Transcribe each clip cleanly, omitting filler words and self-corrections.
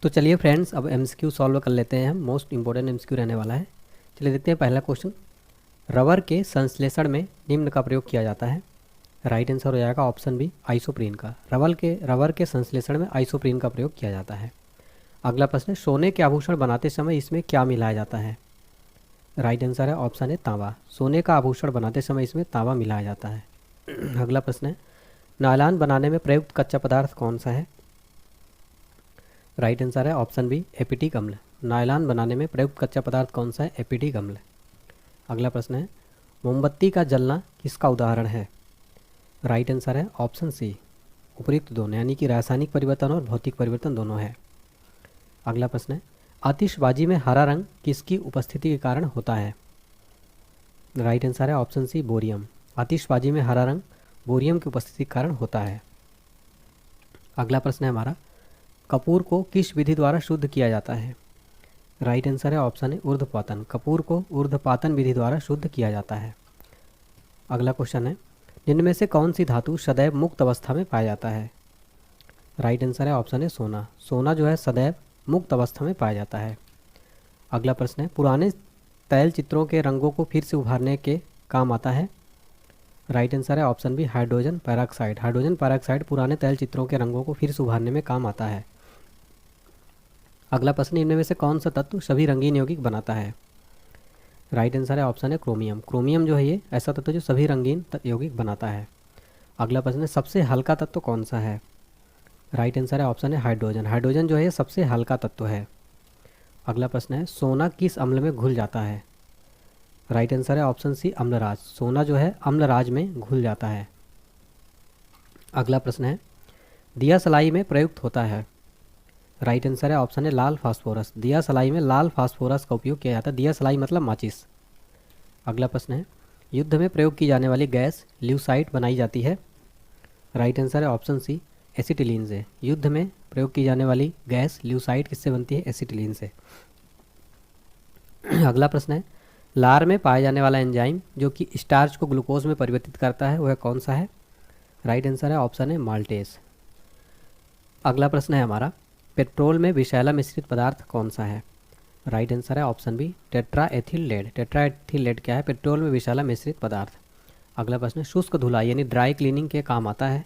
तो चलिए फ्रेंड्स, अब एमसीक्यू सॉल्व कर लेते हैं हम। मोस्ट इंपॉर्टेंट एमसीक्यू रहने वाला है। चलिए देखते हैं पहला क्वेश्चन। रबर के संश्लेषण में निम्न का प्रयोग किया जाता है। राइट आंसर हो जाएगा ऑप्शन बी, आइसोप्रीन का। रबर के संश्लेषण में आइसोप्रीन का प्रयोग किया जाता है। अगला प्रश्न है, सोने के आभूषण बनाते समय इसमें क्या मिलाया जाता है? राइट आंसर है ऑप्शन है तांबा। सोने का आभूषण बनाते समय इसमें तांबा मिलाया जाता है। अगला प्रश्न है, नायलॉन बनाने में प्रयुक्त कच्चा पदार्थ कौन सा है? राइट आंसर है ऑप्शन बी, एपिटिक अम्ल। नायलॉन बनाने में प्रयुक्त कच्चा पदार्थ कौन सा है? एपिटिक अम्ल। अगला प्रश्न है, मोमबत्ती का जलना किसका उदाहरण है? राइट आंसर है ऑप्शन सी, उपयुक्त दोनों, यानी कि रासायनिक परिवर्तन और भौतिक परिवर्तन दोनों है। अगला प्रश्न है, आतिशबाजी में हरा रंग किसकी उपस्थिति के कारण होता है? राइट आंसर है ऑप्शन सी, बोरियम। आतिशबाजी में हरा रंग बोरियम की उपस्थिति के कारण होता है। अगला प्रश्न है हमारा, कपूर को किस विधि द्वारा शुद्ध किया जाता है? राइट आंसर है ऑप्शन है ऊर्ध्वपातन। कपूर को ऊर्ध्वपातन विधि द्वारा शुद्ध किया जाता है। अगला क्वेश्चन है, निम्न में से कौन सी धातु सदैव मुक्त अवस्था में पाया जाता है? राइट आंसर है ऑप्शन है सोना। सोना जो है सदैव मुक्त अवस्था में पाया जाता है। अगला प्रश्न है, पुराने तैल चित्रों के रंगों को फिर से उभारने के काम आता है? राइट आंसर है option B, hydrogen peroxide. Hydrogen peroxide पुराने तैल चित्रों के रंगों को फिर से उभारने में काम आता है। अगला प्रश्न, इनमें से कौन सा तत्व सभी रंगीन यौगिक बनाता है? राइट आंसर है ऑप्शन है क्रोमियम। क्रोमियम जो है ये ऐसा तत्व जो सभी रंगीन यौगिक बनाता है। अगला प्रश्न है, सबसे हल्का तत्व कौन सा है? राइट आंसर है ऑप्शन है हाइड्रोजन। हाइड्रोजन जो है ये सबसे हल्का तत्व है। अगला प्रश्न है, सोना किस अम्ल में घुल जाता है? राइट आंसर है ऑप्शन सी, अम्लराज। सोना जो है अम्लराज में घुल जाता है। अगला प्रश्न है, दिया सलाई में प्रयुक्त होता है? राइट आंसर है ऑप्शन है लाल फास्फोरस। दिया सलाई में लाल फास्फोरस का उपयोग किया जाता है। दिया सलाई मतलब माचिस। अगला प्रश्न है, युद्ध में प्रयोग की जाने वाली गैस ल्यूसाइट बनाई जाती है? राइट आंसर है ऑप्शन सी, एसिटिलीन से। युद्ध में प्रयोग की जाने वाली गैस ल्यूसाइट किससे बनती है? एसिटिलीन से। अगला प्रश्न है, लार में पाया जाने वाला एंजाइम जो कि स्टार्च को ग्लूकोज में परिवर्तित करता है वह कौन सा है? राइट आंसर है ऑप्शन है माल्टेस। अगला प्रश्न है हमारा, पेट्रोल में विषैला मिश्रित पदार्थ कौन सा है? राइट आंसर है option B, tetraethyl lead. Tetraethyl lead क्या है? पेट्रोल में विषैला मिश्रित पदार्थ। अगला प्रश्न है, शुष्क धुलाई यानी ड्राई क्लीनिंग के काम आता है?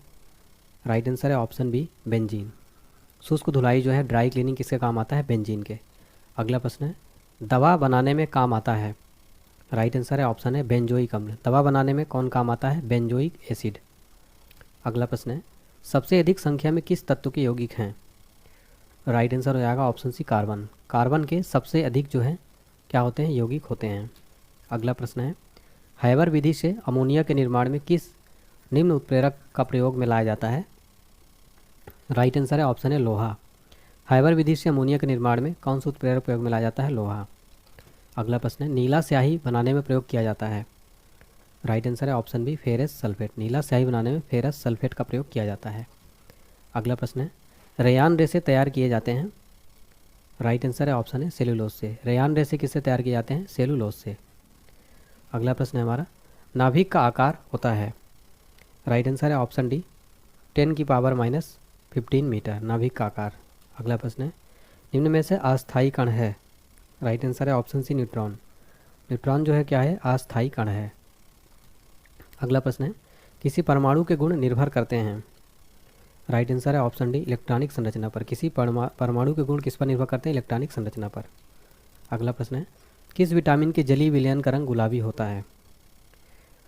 राइट आंसर है ऑप्शन बी, बेंजीन। शुष्क धुलाई जो है ड्राई क्लीनिंग किसके काम आता है? बेंजीन के। अगला प्रश्न है, दवा बनाने में काम आता है? राइट आंसर है ऑप्शन है बेंजोइक अम्ल। दवा बनाने में कौन काम आता है? Benzoic acid. अगला प्रश्न है, सबसे अधिक संख्या में किस तत्व के यौगिक हैं? राइट आंसर हो जाएगा ऑप्शन सी, कार्बन। कार्बन के सबसे अधिक जो है क्या होते हैं? यौगिक होते हैं। अगला प्रश्न है, हैबर विधि से अमोनिया के निर्माण में किस निम्न उत्प्रेरक का प्रयोग में लाया जाता है? राइट आंसर है ऑप्शन है लोहा। हैबर विधि से अमोनिया के निर्माण में कौन सा उत्प्रेरक प्रयोग में लाया जाता है? लोहा। अगला प्रश्न है, नीला स्याही बनाने में प्रयोग किया जाता है? राइट आंसर है ऑप्शन बी, फेरस सल्फेट। नीला स्याही बनाने में फेरस सल्फेट का प्रयोग किया जाता है। अगला प्रश्न है, रेयान रेसे तैयार किए जाते हैं? राइट आंसर है ऑप्शन है सेलुलोज से। रेयान रेसे किससे तैयार किए जाते हैं? सेलुलोज से। अगला प्रश्न है हमारा, नाभिक का आकार होता है? राइट आंसर है ऑप्शन डी, 10⁻⁻15 मीटर नाभिक का आकार। अगला प्रश्न है, निम्न में से अस्थायी कण है? राइट आंसर है ऑप्शन सी, न्यूट्रॉन। न्यूट्रॉन जो है क्या है? अस्थायी कण है। अगला प्रश्न है, किसी परमाणु के गुण निर्भर करते हैं? राइट आंसर है ऑप्शन डी, इलेक्ट्रॉनिक संरचना पर। किसी परमाणु के गुण किस पर निर्भर करते हैं? इलेक्ट्रॉनिक संरचना पर। अगला प्रश्न है, किस विटामिन के जलीय विलयन का रंग गुलाबी होता है?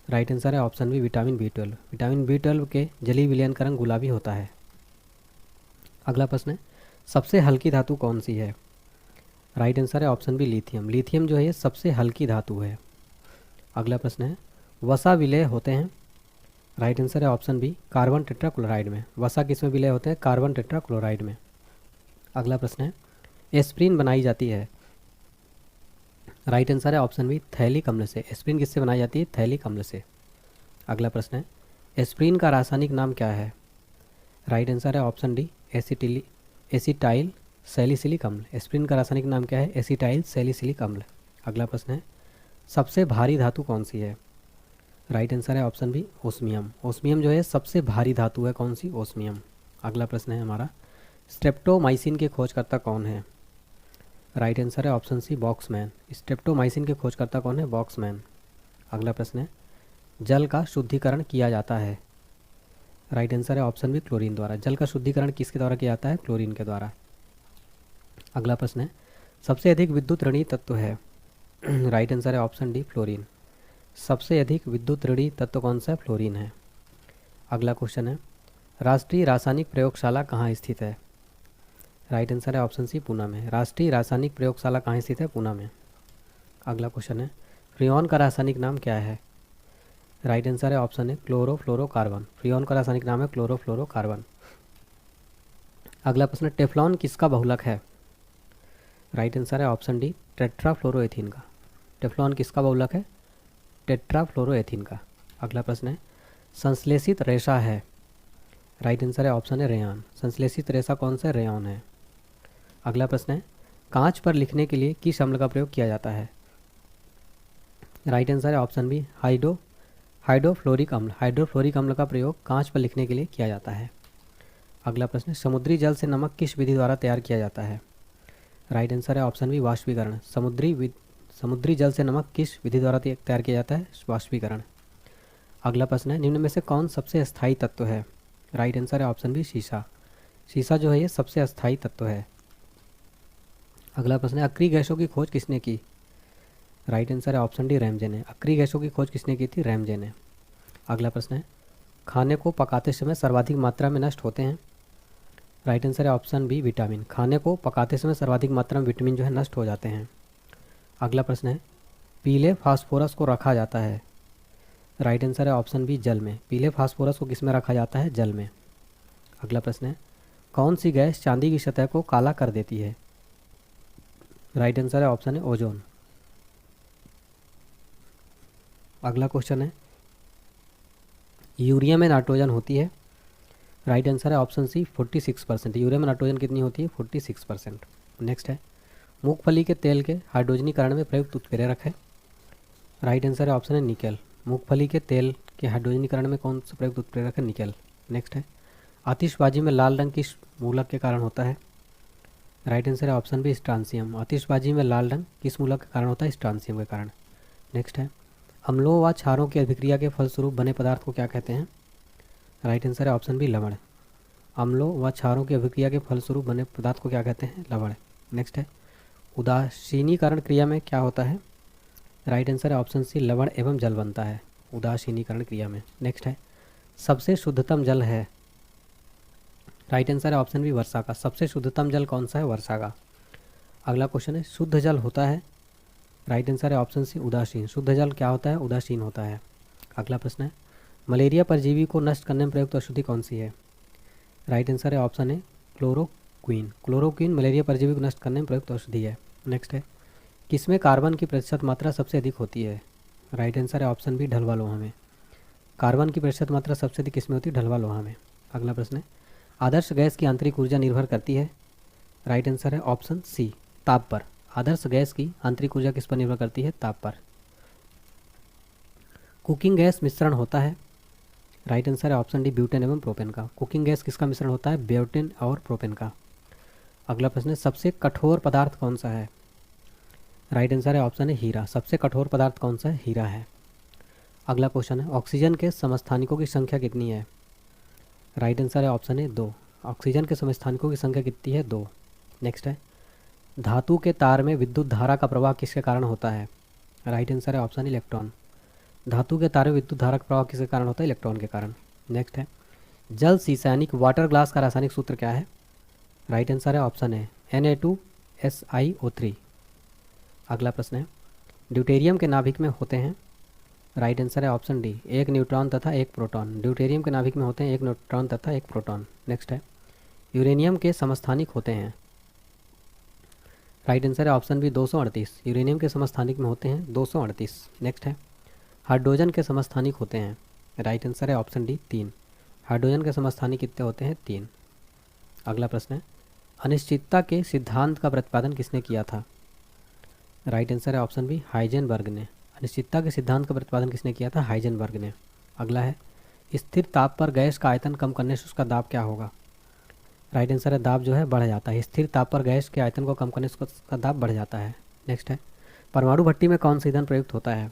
राइट आंसर है option B, vitamin B12। Vitamin B12 के जलीय विलयन का रंग गुलाबी होता है। अगला प्रश्न है, सबसे हल्की धातु कौन सी है? राइट आंसर है ऑप्शन बी, लिथियम। लिथियम जो है ये सबसे हल्की धातु है। अगला प्रश्न है, वसा विलय होते हैं? राइट आंसर है ऑप्शन बी, कार्बन टेट्राक्लोराइड में। वसा किस में विलय होते हैं? कार्बन टेट्राक्लोराइड में। अगला प्रश्न है, एस्प्रिन बनाई जाती है? राइट आंसर है ऑप्शन बी, थैलिक अम्ल से। एस्प्रिन किससे बनाई जाती है? थैलिक अम्ल से। अगला प्रश्न है, एस्प्रिन का रासायनिक नाम क्या है? राइट आंसर है ऑप्शन डी, एसिटाइल सैलिसिलिक अम्ल। एस्प्रिन का रासायनिक नाम क्या है? एसिटाइल सैलिसिलिक अम्ल। अगला प्रश्न है, सबसे भारी धातु कौन सी है? राइट आंसर है ऑप्शन बी, ओस्मियम। ओस्मियम जो है सबसे भारी धातु है। कौन सी? ओस्मियम। अगला प्रश्न है हमारा, स्ट्रेप्टोमाइसिन के खोजकर्ता कौन है? राइट आंसर है ऑप्शन सी बॉक्समैन। स्ट्रेप्टोमाइसिन के खोजकर्ता कौन है? बॉक्समैन। अगला प्रश्न है, जल का शुद्धिकरण किया जाता है? राइट आंसर है ऑप्शन बी क्लोरीन द्वारा। जल का शुद्धिकरण किसके द्वारा किया जाता है? क्लोरीन के द्वारा। अगला प्रश्न है, सबसे अधिक विद्युत ऋणी तत्व है? राइट आंसर है ऑप्शन डी फ्लोरीन। सबसे अधिक विद्युत ऋणी तत्व कौन सा है? फ्लोरीन है। अगला क्वेश्चन है, राष्ट्रीय रासायनिक प्रयोगशाला कहाँ स्थित है? राइट आंसर है ऑप्शन सी पूना में। राष्ट्रीय रासायनिक प्रयोगशाला कहाँ स्थित है? पूना में। अगला क्वेश्चन है, फ्रियोन का रासायनिक नाम क्या है? राइट आंसर है ऑप्शन है क्लोरोफ्लोरोकार्बन। फ्रियोन का रासायनिक नाम है क्लोरोफ्लोरोकार्बन। अगला प्रश्न, टेफ्लॉन किसका बहुलक है? राइट आंसर है ऑप्शन डी टेट्राफ्लोरोएथीन का। टेफ्लॉन किसका बहुलक है? टेट्राफ्लोरोएथीन का। अगला प्रश्न है, संश्लेषित रेशा है? राइट आंसर है ऑप्शन है रेयॉन। संश्लेषित रेशा कौन सा? रेयॉन है। अगला प्रश्न है, कांच पर लिखने के लिए किस अम्ल का प्रयोग किया जाता है? राइट आंसर है ऑप्शन बी हाइड्रोफ्लोरिक अम्ल। हाइड्रोफ्लोरिक अम्ल का प्रयोग कांच पर लिखने के लिए किया जाता है। अगला प्रश्न, समुद्री जल से नमक किस विधि द्वारा तैयार किया जाता है? राइट आंसर है ऑप्शन बी वाष्पीकरण। समुद्री जल से नमक किस विधि द्वारा तैयार किया जाता है? वाष्पीकरण। अगला प्रश्न है, निम्न में से कौन सबसे अस्थायी तत्व है? राइट आंसर है ऑप्शन बी शीशा। शीशा जो है ये सबसे अस्थायी तत्व है। अगला प्रश्न है, अक्रिय गैसों की खोज किसने की? राइट आंसर है ऑप्शन डी रैमजे ने। अक्रिय गैसों की खोज किसने की थी? रैमजे ने। अगला प्रश्न है, खाने को पकाते समय सर्वाधिक मात्रा में नष्ट होते हैं? राइट आंसर है ऑप्शन बी विटामिन। खाने को पकाते समय सर्वाधिक मात्रा में विटामिन जो है नष्ट हो जाते हैं। अगला प्रश्न है, पीले फास्फोरस को रखा जाता है? राइट आंसर है ऑप्शन बी जल में। पीले फास्फोरस को किस में रखा जाता है? जल में। अगला प्रश्न है, कौन सी गैस चांदी की सतह को काला कर देती है? राइट आंसर है ऑप्शन है ओजोन। अगला क्वेश्चन है, यूरिया में नाइट्रोजन होती है? राइट आंसर है ऑप्शन सी 46%। यूरिया में नाइट्रोजन कितनी होती है? 46%। नेक्स्ट है, मूंगफली के तेल के हाइड्रोजनीकरण में प्रयुक्त उत्प्रेरक है? राइट आंसर है ऑप्शन है निकेल। मूंगफली के तेल के हाइड्रोजनीकरण में कौन सा प्रयुक्त उत्प्रेरक है? निकेल। नेक्स्ट है, आतिशबाजी में लाल रंग किस मूलक के कारण होता है? राइट आंसर है ऑप्शन बी स्ट्रांसियम। आतिशबाजी में लाल रंग किस मूलक के कारण होता है? स्ट्रांसियम के कारण। नेक्स्ट है, अम्लों व क्षारों की अभिक्रिया के फलस्वरूप बने पदार्थ को क्या कहते हैं? राइट आंसर है ऑप्शन बी लवण। अम्लों व क्षारों की अभिक्रिया के फलस्वरूप बने पदार्थ को क्या कहते हैं? लवण। नेक्स्ट है, उदासीनीकरण क्रिया में क्या होता है? राइट आंसर है ऑप्शन सी लवण एवं जल बनता है उदासीनीकरण क्रिया में। नेक्स्ट है, सबसे शुद्धतम जल है? राइट आंसर है ऑप्शन बी वर्षा का। सबसे शुद्धतम जल कौन सा है? वर्षा का। अगला क्वेश्चन है, शुद्ध जल होता है? राइट आंसर है ऑप्शन सी उदासीन। शुद्ध जल क्या होता है? उदासीन होता है। अगला प्रश्न है, मलेरिया परजीवी को नष्ट करने में प्रयुक्त औषधि कौन सी है? राइट आंसर है ऑप्शन है क्लोरोक्वीन। क्लोरोक्वीन मलेरिया परजीवी को नष्ट करने में प्रयुक्त औषधि है। नेक्स्ट है, किसमें कार्बन की प्रतिशत मात्रा सबसे अधिक होती है? राइट आंसर है ऑप्शन बी ढलवा लोहा में। कार्बन की प्रतिशत मात्रा सबसे अधिक किसमें होती है? ढलवा लोहा में। अगला प्रश्न है, आदर्श गैस की आंतरिक ऊर्जा निर्भर करती है? राइट आंसर है ऑप्शन सी ताप पर। आदर्श गैस की आंतरिक ऊर्जा किस पर निर्भर करती है? ताप पर। कुकिंग गैस मिश्रण होता है? राइट आंसर है ऑप्शन डी ब्यूटेन एवं प्रोपेन का। कुकिंग गैस किसका मिश्रण होता है? ब्यूटेन और प्रोपेन का। अगला प्रश्न है, सबसे कठोर पदार्थ कौन सा है? राइट आंसर है ऑप्शन है हीरा। सबसे कठोर पदार्थ कौन सा है? हीरा है। अगला क्वेश्चन है, ऑक्सीजन के समस्थानिकों की संख्या कितनी है? राइट आंसर है ऑप्शन है 2। ऑक्सीजन के समस्थानिकों की संख्या कितनी है? 2। नेक्स्ट है, धातु के तार में विद्युत धारा का प्रवाह किसके कारण होता है? राइट आंसर है ऑप्शन इलेक्ट्रॉन। धातु के तार में विद्युत धारा का प्रवाह किसके कारण होता है? इलेक्ट्रॉन के कारण। नेक्स्ट है, जल सीसैनिक वाटर ग्लास का रासायनिक सूत्र क्या है? राइट आंसर है ऑप्शन है Na2SiO3। अगला प्रश्न है, ड्यूटेरियम के नाभिक में होते हैं? राइट आंसर है ऑप्शन डी एक न्यूट्रॉन तथा एक प्रोटॉन। ड्यूटेरियम के नाभिक में होते हैं एक न्यूट्रॉन तथा एक प्रोटॉन। नेक्स्ट है, यूरेनियम के समस्थानिक होते हैं? राइट आंसर है ऑप्शन बी 238। यूरेनियम के समस्थानिक में होते हैं 238। नेक्स्ट है, हाइड्रोजन के समस्थानिक होते हैं? राइट आंसर है ऑप्शन डी 3। हाइड्रोजन के समस्थानिक कितने होते हैं? 3। अगला प्रश्न है, अनिश्चितता के सिद्धांत का प्रतिपादन किसने किया था? राइट आंसर है ऑप्शन बी हाइजेनबर्ग ने। अनिश्चितता के सिद्धांत का प्रतिपादन किसने किया था? हाइजेनबर्ग ने। अगला है, स्थिर ताप पर गैस का आयतन कम करने से उसका दाब क्या होगा? राइट आंसर है दाब जो है बढ़ जाता है। स्थिर ताप पर गैस के आयतन को कम करने से उसका दाब बढ़ जाता है। नेक्स्ट है, परमाणु भट्टी में कौन सा ईंधन प्रयुक्त होता है?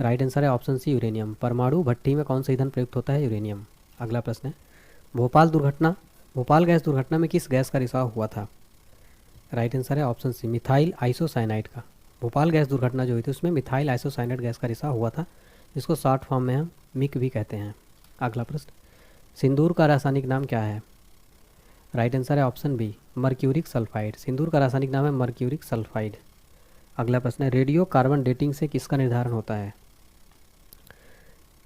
राइट आंसर है ऑप्शन सी यूरेनियम। परमाणु भट्टी में कौन सा ईंधन प्रयुक्त होता है? यूरेनियम। अगला प्रश्न है, भोपाल गैस दुर्घटना में किस गैस का रिसाव हुआ था? राइट आंसर है ऑप्शन सी मिथाइल आइसोसाइनाइड का। भोपाल गैस दुर्घटना जो हुई थी उसमें मिथाइल आइसोसाइनाइड गैस का रिसाव हुआ था, जिसको शॉर्ट फॉर्म में हम मिक भी कहते हैं। अगला प्रश्न, सिंदूर का रासायनिक नाम क्या है? राइट आंसर है ऑप्शन बी मर्क्यूरिक सल्फाइड। सिंदूर का रासायनिक नाम है मर्क्यूरिक सल्फाइड। अगला प्रश्न है, रेडियो कार्बन डेटिंग से किसका निर्धारण होता है?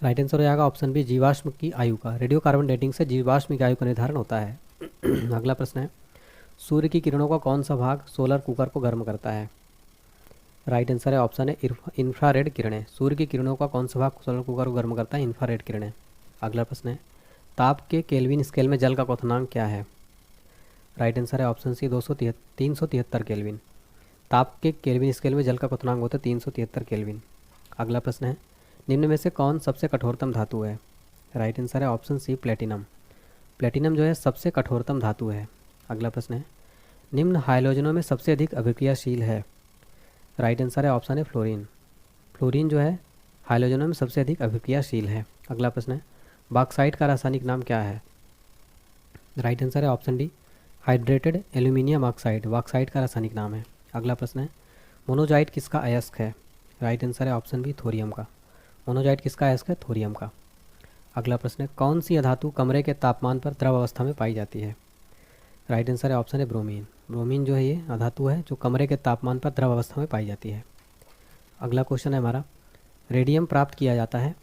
राइट आंसर हो जाएगा ऑप्शन बी जीवाश्म की आयु का। रेडियो कार्बन डेटिंग से जीवाश्म की आयु का निर्धारण होता है। अगला प्रश्न है, सूर्य की किरणों का कौन सा भाग सोलर कुकर को गर्म करता है? राइट आंसर है ऑप्शन है इंफ्रारेड किरणें। सूर्य की किरणों का कौन सा भाग सोलर कुकर को गर्म करता है? इंफ्रारेड किरणें। अगला प्रश्न है, ताप के केल्विन स्केल में जल का क्वथनांक क्या है? राइट आंसर है ऑप्शन सी 373 केल्विन। ताप के केल्विन स्केल में जल का क्वथनांक होता है 373 केल्विन। अगला प्रश्न है, निम्न में से कौन सबसे कठोरतम धातु है? राइट आंसर है ऑप्शन सी प्लेटिनम। प्लेटिनम जो है सबसे कठोरतम धातु है। अगला प्रश्न है, निम्न हाइड्रोजनों में सबसे अधिक अभिक्रियाशील है? राइट आंसर है ऑप्शन है फ्लोरीन। फ्लोरीन जो है हाइड्रोजनों में सबसे अधिक अभिक्रियाशील है। अगला प्रश्न है, बॉक्साइट का रासायनिक नाम क्या है? राइट आंसर है option D hydrated aluminium oxide bauxite का रासायनिक नाम है। अगला प्रश्न है, मोनोजाइट किसका अयस्क है? राइट आंसर है ऑप्शन बी थोरियम का। मोनोजाइट किसका अयस्क है? थोरियम का। अगला प्रश्न है, कौन सी अधातु कमरे के तापमान पर द्रव अवस्था में पाई जाती है? राइट आंसर है ऑप्शन है ब्रोमीन। ब्रोमीन जो है ये अधातु है जो कमरे के तापमान पर द्रव अवस्था में पाई जाती है। अगला क्वेश्चन है हमारा, रेडियम प्राप्त किया जाता है?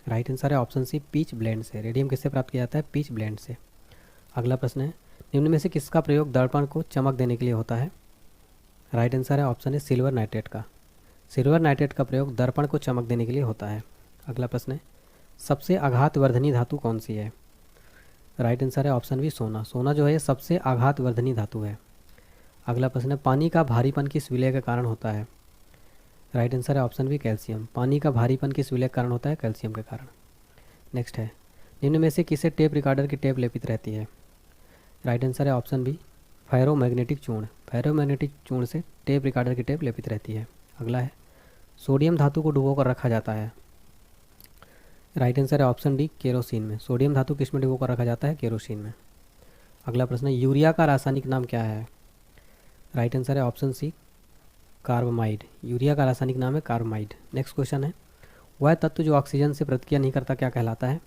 राइट आंसर है ऑप्शन सी पीच ब्लेंड से। रेडियम किससे प्राप्त किया जाता है? पीच ब्लेंड से। अगला प्रश्न है, निम्न में से किसका प्रयोग दर्पण को चमक देने के लिए होता है? राइट आंसर है ऑप्शन है सिल्वर नाइट्रेट का। सिल्वर नाइट्रेट का प्रयोग दर्पण को चमक देने के लिए होता है। अगला प्रश्न है, सबसे आघातवर्धनी धातु कौन सी है? राइट आंसर है ऑप्शन बी सोना। सोना जो है ये सबसे आघातवर्धनी धातु है। अगला प्रश्न है, पानी का भारीपन किस विलय के कारण होता है? राइट आंसर है ऑप्शन बी कैल्शियम। पानी का भारीपन किस विलय के कारण होता है? कैल्शियम के कारण। नेक्स्ट है, निम्न में से किसे टेप रिकॉर्डर की टेप लेपित रहती है? राइट आंसर है ऑप्शन बी फेरोमैग्नेटिक चूर्ण। फेरोमैग्नेटिक चूर्ण से टेप रिकॉर्डर की टेप लेपित रहती है। अगला है, सोडियम धातु को डुबो कर रखा जाता है? राइट आंसर है ऑप्शन डी केरोसिन में। सोडियम धातु किस में डुबो कर रखा जाता है? केरोसिन में। अगला प्रश्न है, यूरिया का रासायनिक नाम क्या है? राइट आंसर है ऑप्शन सी कार्बमाइड। यूरिया का रासायनिक नाम है कार्बमाइड। नेक्स्ट क्वेश्चन है, वह तत्व जो ऑक्सीजन से प्रतिक्रिया नहीं करता क्या कहलाता है?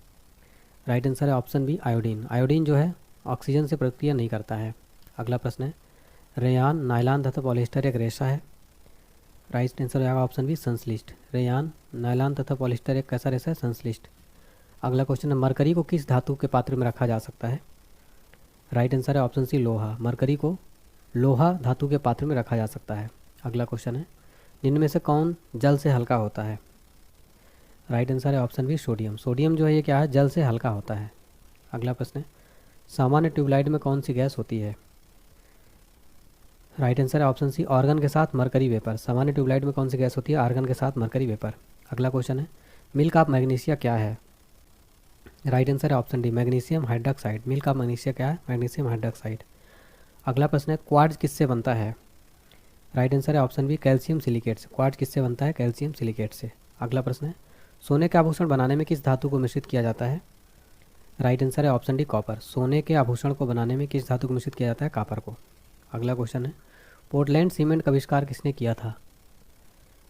राइट आंसर है ऑप्शन बी आयोडीन। आयोडीन जो है ऑक्सीजन से प्रतिक्रिया नहीं करता है। अगला प्रश्न है, रेयान, नायलॉन तथा पॉलिस्टर एक रेशा है? राइट आंसर हो जाएगा ऑप्शन बी संश्लिष्ट। रेयान, नायलॉन तथा पॉलिस्टर एक कैसा रेशा है? संश्लिष्ट। अगला क्वेश्चन है, मरकरी को किस धातु के पात्र में रखा जा सकता है? राइट आंसर है ऑप्शन सी लोहा। मरकरी को लोहा धातु के पात्र में रखा जा सकता है। अगला क्वेश्चन है, निम्न में से कौन जल से हल्का होता है? राइट आंसर है ऑप्शन बी सोडियम। सोडियम जो है ये क्या है? जल से हल्का होता है। अगला प्रश्न है, सामान्य ट्यूबलाइट में कौन सी गैस होती है? राइट आंसर है ऑप्शन सी ऑर्गन के साथ मरकरी वेपर। सामान्य ट्यूबलाइट में कौन सी गैस होती है? आर्गन के साथ मरकरी वेपर। अगला क्वेश्चन है, मिल्क ऑफ मैग्नीशिया क्या है? राइट आंसर है option D magnesium hydroxide. Milk of magnesia क्या है? Magnesium hydroxide. अगला प्रश्न है, क्वार्ट्ज किससे बनता है? राइट आंसर है ऑप्शन बी कैल्शियम सिलिकेट से। क्वार्ट्ज किससे बनता है? कैल्शियम सिलिकेट से। अगला प्रश्न है, सोने के आभूषण बनाने में किस धातु को मिश्रित किया जाता है? राइट आंसर है ऑप्शन डी कॉपर। सोने के आभूषण को बनाने में किस धातु को मिश्रित किया जाता है? कॉपर को। अगला क्वेश्चन है, पोर्टलैंड सीमेंट का आविष्कार किसने किया था?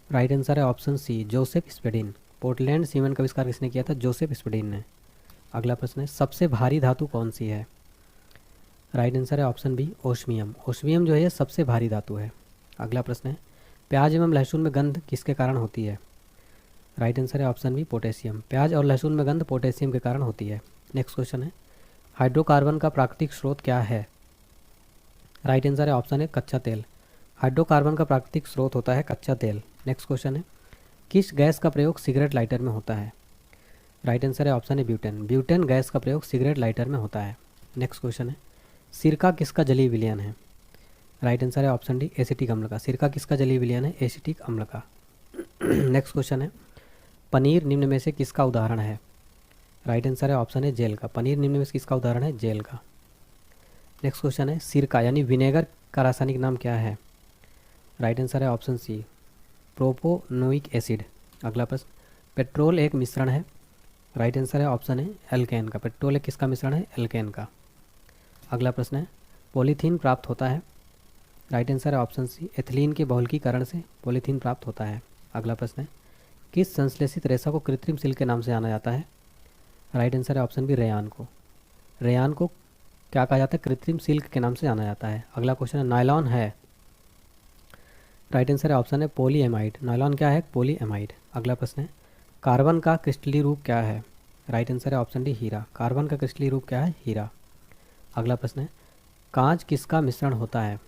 राइट आंसर है option C Joseph Aspdin. Portland cement का आविष्कार किसने किया था? जोसेफ स्पेडिन ने। अगला प्रश्न है, सबसे भारी धातु कौन सी है? राइट आंसर है ऑप्शन बी ओस्मियम। ओस्मियम जो है सबसे भारी धातु है। अगला प्रश्न है, प्याज एवं लहसुन में गंध किसके कारण होती है? राइट आंसर है ऑप्शन बी पोटेशियम। प्याज और लहसुन में गंध पोटेशियम के कारण होती है। नेक्स्ट क्वेश्चन है, हाइड्रोकार्बन का प्राकृतिक स्रोत क्या है? राइट आंसर है ऑप्शन है कच्चा तेल। हाइड्रोकार्बन का प्राकृतिक स्रोत होता है कच्चा तेल। नेक्स्ट क्वेश्चन है, किस गैस का प्रयोग सिगरेट लाइटर में होता है? राइट आंसर है ऑप्शन है ब्यूटेन। ब्यूटेन गैस का प्रयोग सिगरेट लाइटर में होता है। नेक्स्ट क्वेश्चन है, सिरका किसका जलीय विलयन है? राइट आंसर है ऑप्शन डी एसिटिक अम्ल का। सिरका किसका जलीय विलयन है? एसिटिक अम्ल का। नेक्स्ट क्वेश्चन है, पनीर निम्न में से किसका उदाहरण है? राइट आंसर है ऑप्शन है जेल का। पनीर निम्न में से किसका उदाहरण है? जेल का। नेक्स्ट क्वेश्चन है सिरका यानी विनेगर का रासायनिक नाम क्या है? राइट आंसर है ऑप्शन सी प्रोपोनोइक एसिड। अगला प्रश्न, पेट्रोल एक मिश्रण है। राइट आंसर है ऑप्शन है एल्केन का। पेट्रोल एक किसका मिश्रण है? एल्केन का। अगला प्रश्न है पॉलीथीन प्राप्त होता है। राइट आंसर है ऑप्शन सी एथिलीन के बहुलकीकरण से पॉलीथीन प्राप्त होता है। अगला प्रश्न है किस संश्लेषित रेशा को कृत्रिम सिल्क के नाम से जाना जाता है? राइट आंसर है ऑप्शन बी रेयान को। रेयान को क्या कहा जाता है? कृत्रिम सिल्क के नाम से जाना जाता है। अगला क्वेश्चन है नायलॉन है। राइट आंसर है ऑप्शन है पॉलीएमाइड। नायलॉन क्या है? पॉलीएमाइड। अगला प्रश्न है कार्बन का क्रिस्टलीय रूप क्या है? राइट आंसर है ऑप्शन डी हीरा। कार्बन का क्रिस्टलीय रूप क्या है? हीरा। अगला प्रश्न है कांच किसका मिश्रण होता है?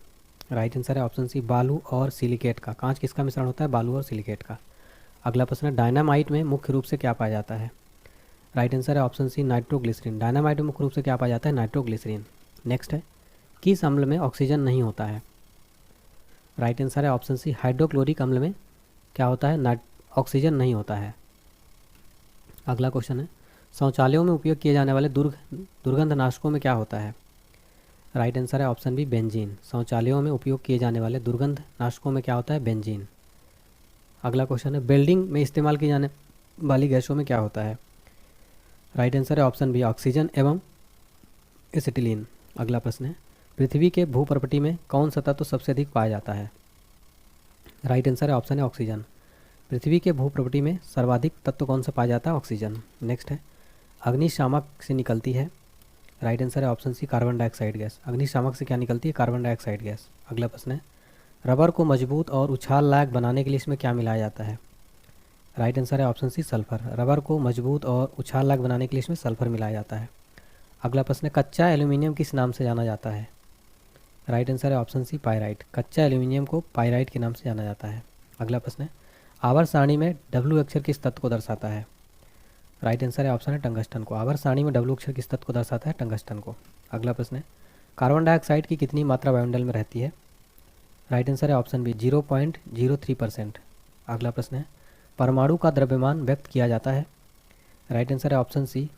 राइट आंसर है ऑप्शन सी बालू और सिलिकेट का। कांच किसका मिश्रण होता है? बालू और सिलिकेट का। अगला प्रश्न है डायनामाइट में मुख्य रूप से क्या पाया जाता है? राइट आंसर है ऑप्शन सी नाइट्रोग्लिसरीन। डायनामाइट में मुख्य रूप से क्या पाया जाता है? नाइट्रोग्लिसरीन। नेक्स्ट है किस अम्ल में ऑक्सीजन नहीं होता है? राइट आंसर है ऑप्शन सी हाइड्रोक्लोरिक अम्ल में क्या होता है? ऑक्सीजन नहीं होता है। अगला क्वेश्चन है शौचालयों में उपयोग किए जाने वाले दुर्गंधनाशकों में क्या होता है? राइट आंसर है ऑप्शन बी बेंजीन। शौचालयों में उपयोग किए जाने वाले दुर्गंधनाशकों में क्या होता है? बेंजीन। अगला क्वेश्चन है बिल्डिंग में इस्तेमाल की जाने वाली गैसों में क्या होता है? राइट आंसर है ऑप्शन बी ऑक्सीजन एवं एसिटिलीन। अगला प्रश्न है पृथ्वी के भूपर्पटी में कौन सा तत्व सबसे अधिक पाया जाता है? राइट आंसर है ऑप्शन है ऑक्सीजन। पृथ्वी के भूप्रपटी में सर्वाधिक तत्व कौन सा पाया जाता है? ऑक्सीजन। नेक्स्ट है अग्निशामक से निकलती है। राइट आंसर है option C carbon dioxide gas. अग्निशामक से क्या निकलती है? Carbon dioxide gas. अगला प्रश्न है रबर को मजबूत और उछाल लायक बनाने के लिए इसमें क्या मिलाया जाता है? राइट आंसर है ऑप्शन सी सल्फर। रबर को मजबूत और उछाल लायक बनाने के लिए इसमें सल्फर मिलाया जाता है। अगला प्रश्न है कच्चा एल्यूमिनियम किस नाम से जाना जाता है? राइट आंसर है ऑप्शन सी पाइराइट। कच्चा एल्यूमिनियम को पाइराइट के नाम से जाना जाता है। अगला प्रश्न है आवर्त सारणी में डब्ल्यू अक्षर किस तत्व को दर्शाता है? राइट आंसर है ऑप्शन है टंगस्टन को। आवर्त सारणी में डब्ल्यू अक्षर किस तत्व को दर्शाता है? टंगस्टन को। अगला प्रश्न है कार्बन डाइऑक्साइड की कितनी मात्रा वायुमंडल में रहती है? राइट आंसर है ऑप्शन बी 0.03%। अगला प्रश्न है परमाणु का द्रव्यमान व्यक्त किया जाता है। राइट आंसर है ऑप्शन सी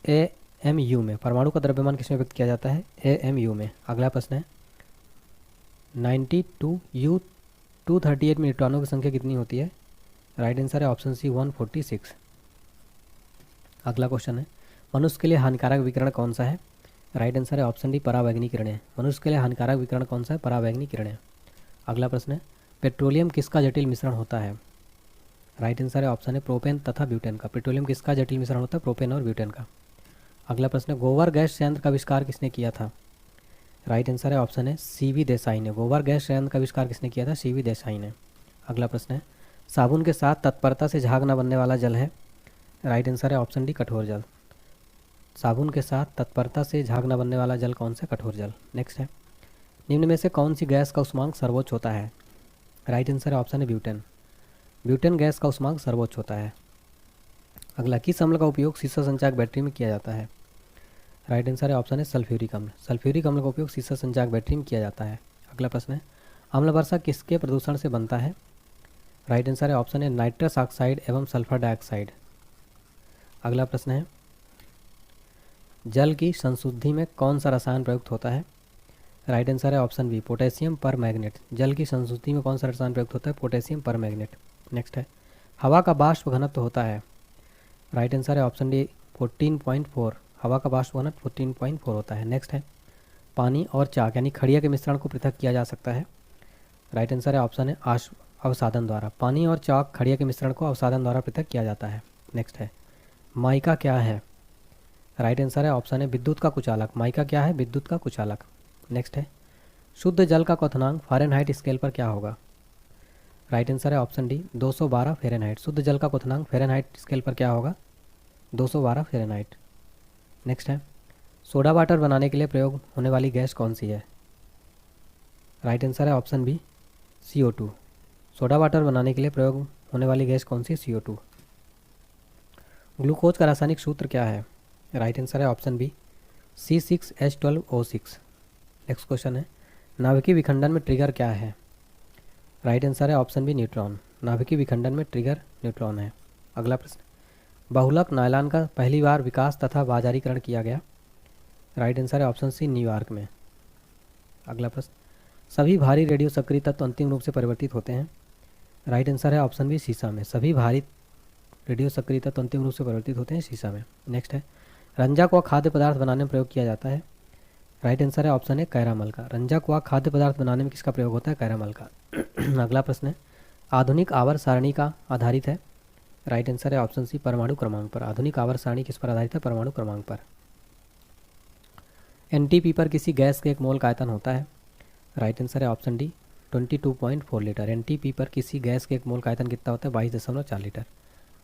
AMU में। परमाणु का द्रव्यमान किसमें व्यक्त किया जाता है? AMU में। अगला प्रश्न है 92U238 में न्यूट्रॉनों की संख्या कितनी होती है? राइट आंसर है ऑप्शन सी 146। अगला क्वेश्चन है मनुष्य के लिए हानिकारक विकिरण कौन सा है? राइट आंसर है ऑप्शन डी परावैंगनी किरणें। मनुष्य के लिए हानिकारक विकिरण कौन सा है? परावैंगनी किरणें। अगला प्रश्न है पेट्रोलियम किसका जटिल मिश्रण होता है? राइट आंसर है ऑप्शन है प्रोपेन तथा ब्यूटेन का। पेट्रोलियम किसका जटिल मिश्रण होता है? प्रोपेन और ब्यूटेन का। अगला प्रश्न है गोबर गैस संयंत्र का आविष्कार किसने किया था? राइट आंसर है ऑप्शन है CV देसाई ने। गोबर गैस संयंत्र का आविष्कार किसने किया था? CV देसाई ने। अगला प्रश्न है साबुन के साथ तत्परता से झाग न बनने वाला जल है। राइट आंसर है ऑप्शन डी कठोर जल। साबुन के साथ तत्परता से झाग न बनने वाला जल कौन सा? कठोर जल। नेक्स्ट है निम्न में से कौन सी गैस का उष्मांक सर्वोच्च होता है? राइट आंसर है ऑप्शन है ब्यूटेन। ब्यूटेन गैस का उष्मांक सर्वोच्च होता है। अगला किस अम्ल का उपयोग सीसा संचायक बैटरी में किया जाता है? राइट आंसर है ऑप्शन है सल्फ्यूरिक अम्ल। सल्फ्यूरिक अम्ल का उपयोग सीसा संचायक बैटरी में किया जाता है। अगला प्रश्न है अम्ल वर्षा किसके प्रदूषण से बनता है? राइट आंसर है ऑप्शन है नाइट्रस ऑक्साइड एवं सल्फर डाइऑक्साइड। अगला प्रश्न है जल की संशुद्धि में कौन सा रसायन प्रयुक्त होता है? राइट आंसर है ऑप्शन बी पोटेशियम पर मैग्नेट। जल की संशुद्धि में कौन सा रसायन प्रयुक्त होता है? पोटेशियम पर मैग्नेट। नेक्स्ट है हवा का बाष्प घनत्व होता है। राइट आंसर है ऑप्शन डी 14.4। हवा का बाष्प घनत्व 14.4 होता है। नेक्स्ट है पानी और चाक यानी खड़िया के मिश्रण को पृथक किया जा सकता है। राइट आंसर है ऑप्शन है अवसादन द्वारा। पानी और चाक खड़िया के मिश्रण को अवसादन द्वारा पृथक किया जाता है। नेक्स्ट है माइका क्या है? राइट आंसर है ऑप्शन है विद्युत का कुचालक। माइका क्या है? विद्युत का कुचालक। नेक्स्ट है शुद्ध जल का क्वथनांक फ़ारेनहाइट स्केल पर क्या होगा? राइट आंसर है ऑप्शन डी 212 फ़ारेनहाइट। शुद्ध जल का क्वथनांक फ़ारेनहाइट स्केल पर क्या होगा? 212 फ़ारेनहाइट। नेक्स्ट है सोडा वाटर बनाने के लिए प्रयोग होने वाली गैस कौन सी है? राइट आंसर है option B CO2। Soda water बनाने के लिए प्रयोग होने वाली गैस कौन सी है? CO2। ग्लूकोज का रासायनिक सूत्र क्या है? राइट आंसर है option B C6H12O6। Next question है नाभिकीय विखंडन में ट्रिगर क्या है? राइट आंसर है ऑप्शन बी न्यूट्रॉन। नाभिकीय विखंडन में ट्रिगर न्यूट्रॉन है। अगला प्रश्न बहुलक नायलॉन का पहली बार विकास तथा बाजारीकरण किया गया। राइट आंसर है ऑप्शन सी न्यूयॉर्क में। अगला प्रश्न, सभी भारी रेडियो सक्रिय तत्व अंतिम रूप से परिवर्तित होते हैं। राइट आंसर है ऑप्शन बी शीशा में। सभी भारी रेडियो सक्रिय तत्व अंतिम रूप से परिवर्तित होते हैं शीशा में। नेक्स्ट है, रंजक व खाद्य पदार्थ बनाने में प्रयोग किया जाता है। राइट आंसर है ऑप्शन है कैरामल का। रंजक व खाद्य पदार्थ बनाने में किसका प्रयोग होता है? कैरामल का। अगला प्रश्न है, आधुनिक आवर्त सारणी का आधारित है। राइट आंसर है ऑप्शन सी परमाणु क्रमांक पर। आधुनिक आवर्त सारणी किस पर आधारित है? परमाणु क्रमांक पर। एनटीपी पर किसी गैस के एक मोल का आयतन होता है। राइट आंसर है ऑप्शन डी 22.4 लीटर। एनटीपी पर किसी गैस के एक मोल का आयतन कितना होता है? 22.4 लीटर।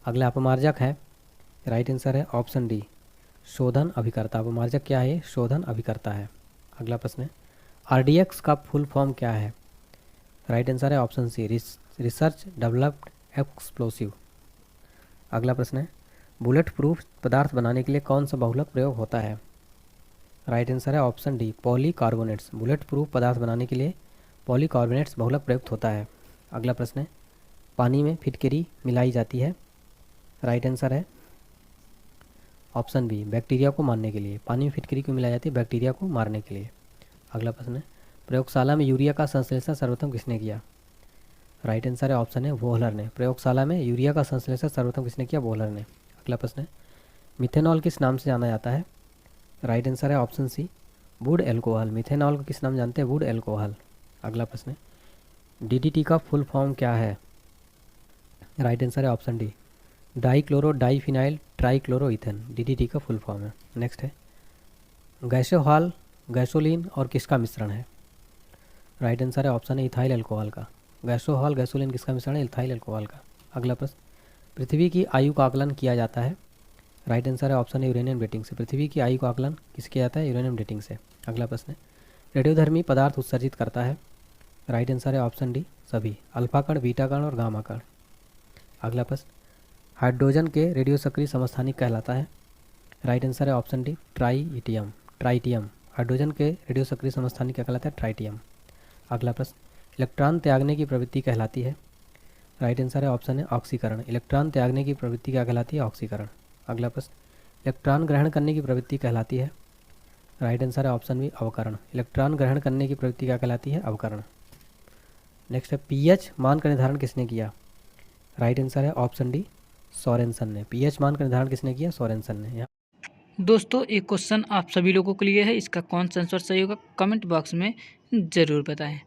अगला अपमार्जक है। राइट आंसर है ऑप्शन डी शोधन अभिकर्ता। अपमार्जक क्या है? शोधन अभिकर्ता है। अगला प्रश्न है, आरडीएक्स का फुल फॉर्म क्या है? राइट आंसर है option C research developed explosive. अगला प्रश्न है, बुलेट प्रूफ पदार्थ बनाने के लिए कौन सा बहुलक प्रयोग होता है? राइट आंसर है ऑप्शन डी पॉलीकार्बोनेट्स। बुलेट प्रूफ पदार्थ बनाने के लिए पॉलीकार्बोनेट्स बहुलक प्रयुक्त होता है। अगला प्रश्न है, पानी में फिटकरी मिलाई जाती है। राइट आंसर है ऑप्शन बी बैक्टीरिया को मारने के लिए। पानी में फिटकरी क्यों मिलाई जाती है? बैक्टीरिया को मारने के लिए। अगला प्रश्न है, प्रयोगशाला में यूरिया का संश्लेषण सर्वप्रथम किसने किया? राइट आंसर है ऑप्शन है वोहलर ने। प्रयोगशाला में यूरिया का संश्लेषण सर्वप्रथम किसने किया? वोहलर ने। अगला प्रश्न है, मिथेनॉल किस नाम से जाना जाता है? राइट आंसर है option C wood alcohol. Methanol को किस नाम जानते हैं? Wood alcohol. अगला प्रश्न है, डीडीटी का फुल फॉर्म क्या है? राइट आंसर है option D dichloro diphenyl trichloroethane. DDT का फुल फॉर्म है। नेक्स्ट है, गैसोहॉल गैसोलीन और किसका मिश्रण है? राइट आंसर है ऑप्शन है इथाइल अल्कोहल का। गैसोहॉल गैसोलीन किसका मिश्रण है? इथाइल अल्कोहल का। अगला प्रश्न, पृथ्वी की आयु का आकलन किया जाता है। राइट आंसर है ऑप्शन है यूरेनियम डेटिंग से। पृथ्वी की आयु का आकलन किस किया जाता है? यूरेनियम डेटिंग से। अगला प्रश्न है, रेडियोधर्मी पदार्थ उत्सर्जित करता है। राइट आंसर है ऑप्शन डी सभी, अल्फा कण बीटा कण और गामा कण। अगला प्रश्न, हाइड्रोजन के रेडियो सक्रिय समस्थानिक कहलाता है। राइट आंसर है option D tritium. Tritium hydrogen के रेडियो सक्रिय समस्थानिक क्या कहलाता है? ट्राइटियम। अगला प्रश्न, इलेक्ट्रॉन त्यागने की प्रवृत्ति कहलाती है। राइट आंसर है ऑप्शन है ऑक्सीकरण। इलेक्ट्रॉन त्यागने की प्रवृत्ति क्या कहलाती है? ऑक्सीकरण। अगला प्रश्न, इलेक्ट्रॉन ग्रहण करने की प्रवृत्ति कहलाती है। राइट आंसर है ऑप्शन बी अवकरण। इलेक्ट्रॉन ग्रहण करने की प्रवृत्ति क्या कहलाती है? अवकरण। नेक्स्ट है, पीएच मान का निर्धारण किसने किया? राइट आंसर है ऑप्शन डी सोरेनसन ने। पीएच मान का निर्धारण किसने किया? सोरेनसन ने। दोस्तों एक क्वेश्चन आप सभी लोगों के लिए है, इसका कौन सा आंसर सही होगा कमेंट बॉक्स में ज़रूर बताएं।